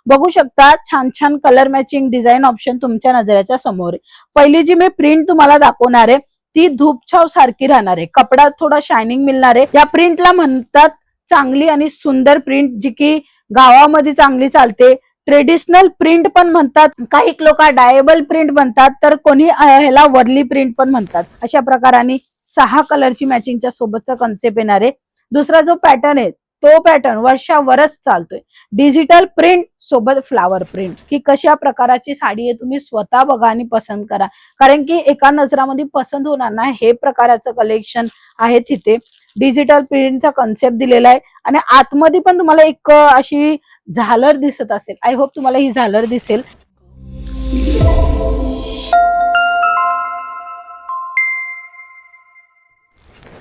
बघू शकता छान छान कलर मॅचिंग डिझाईन ऑप्शन तुमच्या नजरेच्या समोर आहे। पहिली जी मी प्रिंट तुम्हाला दाखवणार आहे ती धूपछाव सारखी राहणार आहे, कपडा थोडा शायनिंग मिळणार आहे। या प्रिंटला म्हणतात चांगली आणि सुंदर प्रिंट, जी की गावामध्ये चांगली चालते। ट्रेडिशनल प्रिंट पण म्हणतात, काही लोक डायबल प्रिंट म्हणतात, तर कोणी ह्याला वर्ली प्रिंट पण म्हणतात। अशा प्रकाराने 6 कलरची मॅचिंगच्या सोबतचा कन्सेप्ट येणार आहे। दुसरा जो पॅटर्न आहे तो पॅटर्न वर्षावरच चालतोय। डिजिटल प्रिंट सोबत फ्लावर प्रिंट, की कशा प्रकाराची साडी आहे तुम्ही स्वतः बघा आणि पसंत करा, कारण की एका नजरामध्ये पसंत होणार ना हे प्रकाराचं कलेक्शन आहे तिथे। डिजिटल प्रिंटचा कन्सेप्ट दिलेला आहे आणि आतमध्ये पण तुम्हाला एक अशी झालर दिसत असेल। आय होप तुम्हाला ही झालर दिसेल।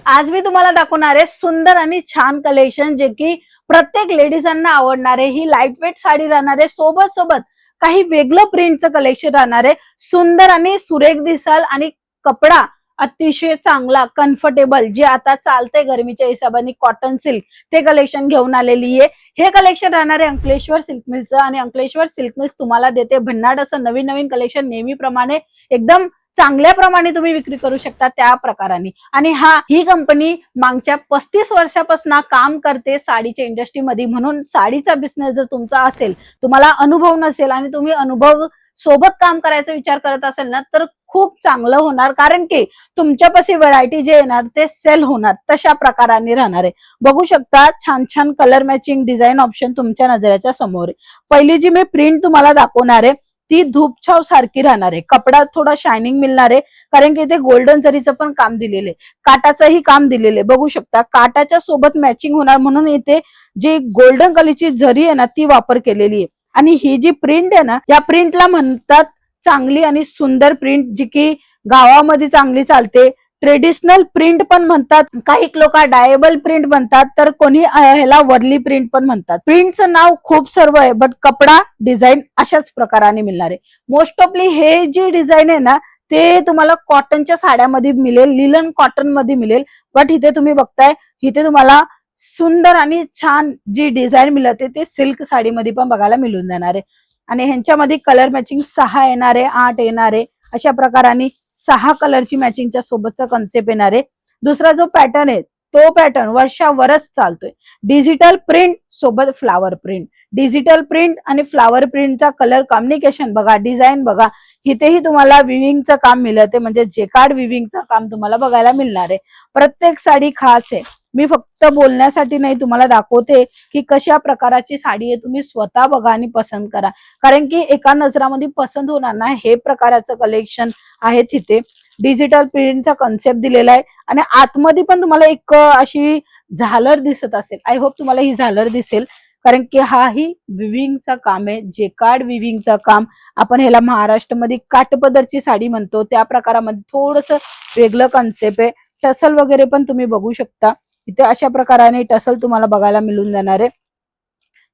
आज मी तुम्हाला दाखवणार आहे सुंदर आणि छान कलेक्शन, जे की प्रत्येक लेडीजांना आवडणार आहे। ही लाईट वेट साडी राहणार आहे, सोबत सोबत काही वेगळं प्रिंटचं कलेक्शन राहणार आहे। सुंदर आणि सुरेख दिसाल आणि कपडा अतिशय चांगला कम्फर्टेबल, जे आता चालते गरमीच्या हिशोबाने कॉटन सिल्क, ते कलेक्शन घेऊन आलेली आहे। हे कलेक्शन राहणार आहे अंकलेश्वर सिल्क मिलचं आणि अंकलेश्वर सिल्क मिल्स तुम्हाला देते भन्नाट असं नवीन नवीन कलेक्शन, नेहमीप्रमाणे एकदम चांगल्या प्रमाणे तुम्ही विक्री करू शकता त्या प्रकाराने। आणि ही कंपनी मागच्या 35 वर्षापासून काम करते साडीच्या इंडस्ट्रीमध्ये, म्हणून साडीचा बिझनेस जर तुमचा असेल, तुम्हाला अनुभव नसेल आणि तुम्ही अनुभव सोबत काम करायचा विचार करत असेल ना, तर खूप चांगलं होणार, कारण की तुमच्यापाशी व्हरायटी जे येणार ते सेल होणार तशा प्रकाराने राहणार आहे। बघू शकता छान छान कलर मॅचिंग डिझाईन ऑप्शन तुमच्या नजरेच्या समोर आहे। पहिली जी मी प्रिंट तुम्हाला दाखवणार आहे ती धूपछाव सारखी राहणार आहे, कपडा थोडा शायनिंग मिळणार आहे, कारण की इथे गोल्डन जरीचं पण काम दिलेलं आहे, काटाचंही काम दिलेलं आहे। बघू शकता काटाच्या सोबत मॅचिंग होणार म्हणून इथे जी गोल्डन कलरची जरी आहे ना ती वापर केलेली आहे। आणि ही जी प्रिंट आहे ना, या प्रिंटला म्हणतात चांगली आणि सुंदर प्रिंट, जी की गावामध्ये चांगली चालते। ट्रेडिशनल प्रिंट पण म्हणतात, काही लोक डायबल प्रिंट म्हणतात, तर कोणी ह्याला वर्ली प्रिंट पण म्हणतात। प्रिंटचं नाव खूप सर्व आहे, बट कपडा डिझाईन अशाच प्रकाराने मिळणार आहे। मोस्ट ऑफली हे जे डिझाईन आहे ना ते तुम्हाला कॉटनच्या साड्यामध्ये मिळेल, लिलन कॉटन मध्ये मिळेल, बट इथे तुम्ही बघताय इथे तुम्हाला सुंदर आणि छान जी डिझाईन मिळते ते सिल्क साडीमध्ये पण बघायला मिळून जाणार आहे। आणि ह्यांच्यामध्ये कलर मॅचिंग 6 येणार आहे, 8 येणार आहे, अशा प्रकाराने 6 कलरची मॅचिंगच्या सोबतचा कन्सेप्ट येणार आहे। दुसरा जो पॅटर्न आहे तो पॅटर्न वर्षावरच चालतोय। डिजिटल प्रिंट सोबत फ्लावर प्रिंट, डिजिटल प्रिंट आणि फ्लावर प्रिंटचा कलर कॉम्बिनेशन बघा, डिझाईन बघा, इथेही तुम्हाला विविंगचं काम मिळते, म्हणजे जेकार्ड विविंगचं काम तुम्हाला बघायला मिळणार आहे। प्रत्येक साडी खास आहे, मी फक्त बोलण्यासाठी नाही तुम्हाला दाखवते की कशा प्रकाराची साडी आहे तुम्ही स्वतः बघा आणि पसंत करा, कारण की एका नजरामध्ये पसंत होणार ना हे प्रकाराचं कलेक्शन आहे तिथे। डिजिटल प्रिंटचा कन्सेप्ट दिलेला आहे आणि आतमध्ये पण तुम्हाला एक अशी झालर दिसत असेल। आय होप तुम्हाला ही झालर दिसेल, कारण की ही विविंगचा काम आहे, जेकार्ड विविंगचा काम। आपण ह्याला महाराष्ट्रामध्ये काठपदरची साडी म्हणतो, त्या प्रकारामध्ये थोडस वेगळं कन्सेप्ट आहे। टसल वगैरे पण तुम्ही बघू शकता, इथे अशा प्रकाराने टसल तुम्हाला बघायला मिळून जाणार आहे।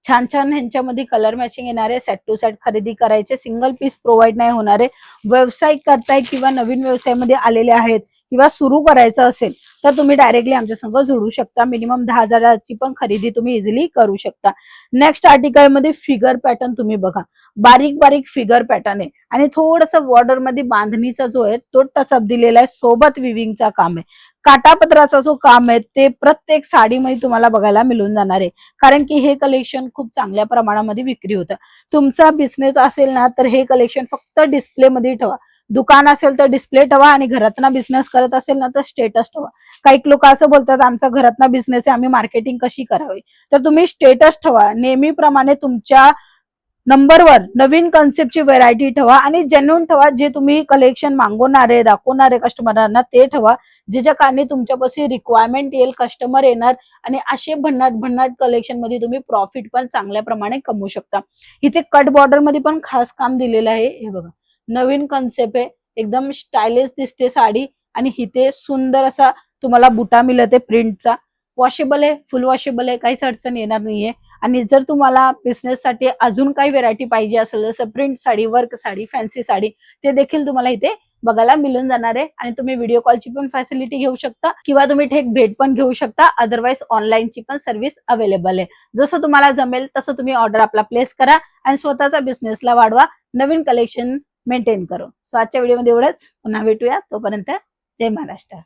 छान छान ह्यांच्यामध्ये कलर मॅचिंग येणार आहे। सेट टू सेट खरेदी करायचे, सिंगल पीस प्रोव्हाइड नाही होणार आहे। व्यवसाय करताय किंवा नवीन व्यवसायामध्ये आलेले आहेत किंवा सुरू करायचं असेल तर तुम्ही डायरेक्टली आमच्या संग जोडू शकता। मिनिमम 10,000ची पण खरेदी तुम्ही इझिली करू शकता। नेक्स्ट आर्टिकल मध्ये फिगर पॅटर्न तुम्ही बघा, बारीक बारीक फिगर पॅटर्न आहे आणि थोडस बॉर्डर मध्ये बांधणीचा जो आहे तो टचअप दिलेला आहे, सोबत विविंगचा काम आहे। काटापदराचा जो काम आहे ते प्रत्येक साडीमध्ये तुम्हाला बघायला मिळून जाणार आहे, कारण की हे कलेक्शन खूप चांगल्या प्रमाणामध्ये विक्री होतं। तुमचा बिझनेस असेल ना तर हे कलेक्शन फक्त डिस्प्ले मध्ये ठेवा, दुकान असेल तर डिस्प्ले ठेवा आणि घरातना बिझनेस करत असेल ना तर स्टेटस ठेवा। काही लोक असं बोलतात आमचा घरातना बिझनेस आहे, आम्ही मार्केटिंग कशी करावी, तर तुम्ही स्टेटस ठेवा, नेहमीप्रमाणे तुमच्या नंबरवर नवीन कन्सेप्टची व्हरायटी ठेवा आणि जेन्युइन ठेवा, जे तुम्ही कलेक्शन मागवणारे दाखवणारे कस्टमरांना ते ठेवा, ज्याच्या कारणे तुमच्यापाशी रिक्वायरमेंट येईल, कस्टमर येणार आणि असे भन्नाट भन्नाट कलेक्शन मध्ये तुम्ही प्रॉफिट पण चांगल्या प्रमाणे कमवू शकता। इथे कट बॉर्डर मध्ये पण खास काम दिलेलं आहे, हे बघा नवीन कन्सेप्ट आहे, एकदम स्टायलिश दिसते साडी आणि इथे सुंदर असा तुम्हाला बुटा मिळते प्रिंटचा। वॉशेबल आहे, फुल वॉशेबल आहे, काहीच अडचण येणार नाहीये। आणि जर तुम्हाला बिझनेस साठी अजून काही व्हरायटी पाहिजे असेल, जसं print sari, work sari, fancy sari, ते देखील तुम्हाला इथे बघायला मिळून जाणार आहे आणि तुम्ही व्हिडिओ कॉलची पण फॅसिलिटी घेऊ शकता किंवा तुम्ही थेट भेट पण घेऊ शकता. अदरवाईज ऑनलाईनची पण सर्व्हिस अवेलेबल आहे. जसं तुम्हाला जमेल तसं तुम्ही ऑर्डर आपला प्लेस करा आणि स्वतःचा बिझनेसला वाढवा, नवीन कलेक्शन मेंटेन करू. सो आजच्या व्हिडिओमध्ये एवढंच. पुन्हा भेटूया. तोपर्यंत जय महाराष्ट्र.